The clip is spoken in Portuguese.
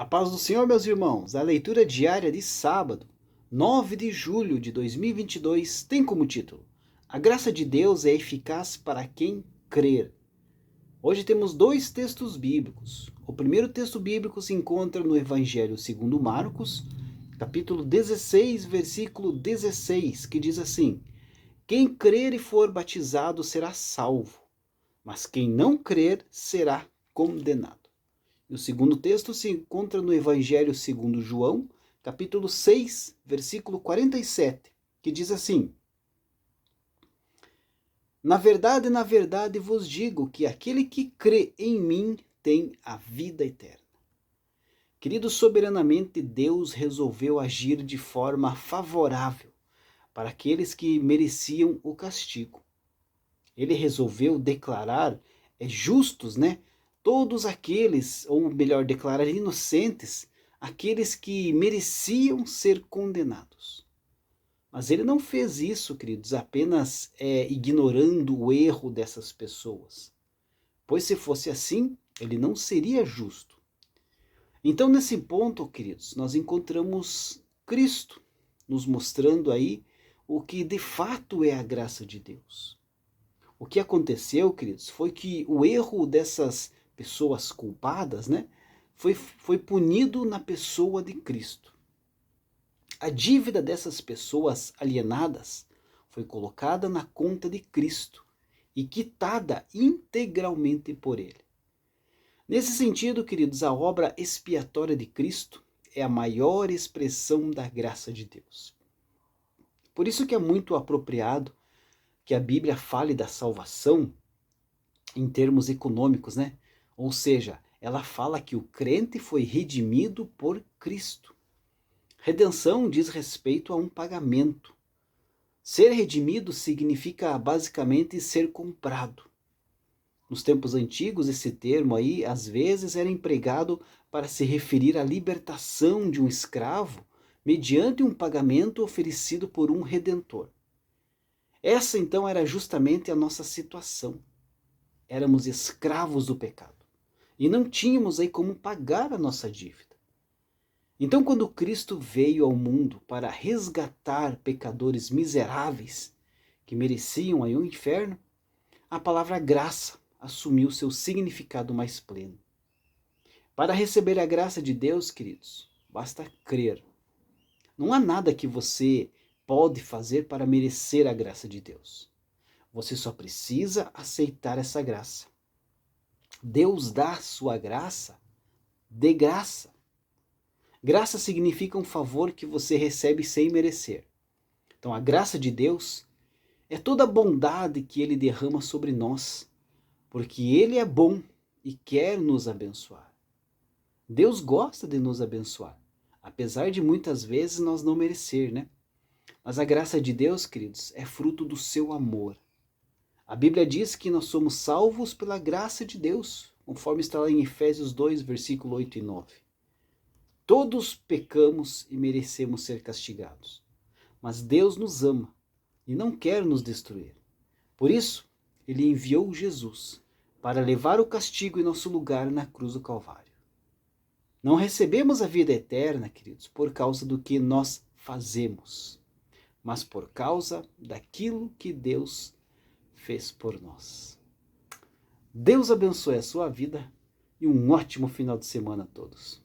A paz do Senhor, meus irmãos. A leitura diária de sábado, 9 de julho de 2022, tem como título: A graça de Deus é eficaz para quem crer. Hoje temos dois textos bíblicos. O primeiro texto bíblico se encontra no Evangelho segundo Marcos, capítulo 16, versículo 16, que diz assim: Quem crer e for batizado será salvo, mas quem não crer será condenado. E o segundo texto se encontra no Evangelho segundo João, capítulo 6, versículo 47, que diz assim: na verdade vos digo que aquele que crê em mim tem a vida eterna. Querido, soberanamente Deus resolveu agir de forma favorável para aqueles que mereciam o castigo. Ele resolveu declarar justos, todos aqueles, ou melhor, declarar inocentes, aqueles que mereciam ser condenados. Mas ele não fez isso, queridos, apenas ignorando o erro dessas pessoas. Pois se fosse assim, ele não seria justo. Então, nesse ponto, queridos, nós encontramos Cristo nos mostrando aí o que de fato é a graça de Deus. O que aconteceu, queridos, foi que o erro dessas pessoas culpadas, foi punido na pessoa de Cristo. A dívida dessas pessoas alienadas foi colocada na conta de Cristo e quitada integralmente por ele. Nesse sentido, queridos, a obra expiatória de Cristo é a maior expressão da graça de Deus. Por isso que é muito apropriado que a Bíblia fale da salvação em termos econômicos, Ou seja, ela fala que o crente foi redimido por Cristo. Redenção diz respeito a um pagamento. Ser redimido significa basicamente ser comprado. Nos tempos antigos, esse termo aí, às vezes, era empregado para se referir à libertação de um escravo mediante um pagamento oferecido por um redentor. Essa então era justamente a nossa situação. Éramos escravos do pecado e não tínhamos aí como pagar a nossa dívida. Então, quando Cristo veio ao mundo para resgatar pecadores miseráveis que mereciam aí o inferno, a palavra graça assumiu seu significado mais pleno. Para receber a graça de Deus, queridos, basta crer. Não há nada que você pode fazer para merecer a graça de Deus. Você só precisa aceitar essa graça. Deus dá sua graça de graça. Graça significa um favor que você recebe sem merecer. Então a graça de Deus é toda a bondade que Ele derrama sobre nós, porque Ele é bom e quer nos abençoar. Deus gosta de nos abençoar, apesar de muitas vezes nós não merecer, Mas a graça de Deus, queridos, é fruto do seu amor. A Bíblia diz que nós somos salvos pela graça de Deus, conforme está lá em Efésios 2, versículo 8 e 9. Todos pecamos e merecemos ser castigados, mas Deus nos ama e não quer nos destruir. Por isso, Ele enviou Jesus para levar o castigo em nosso lugar na cruz do Calvário. Não recebemos a vida eterna, queridos, por causa do que nós fazemos, mas por causa daquilo que Deus fez por nós. Deus abençoe a sua vida e um ótimo final de semana a todos.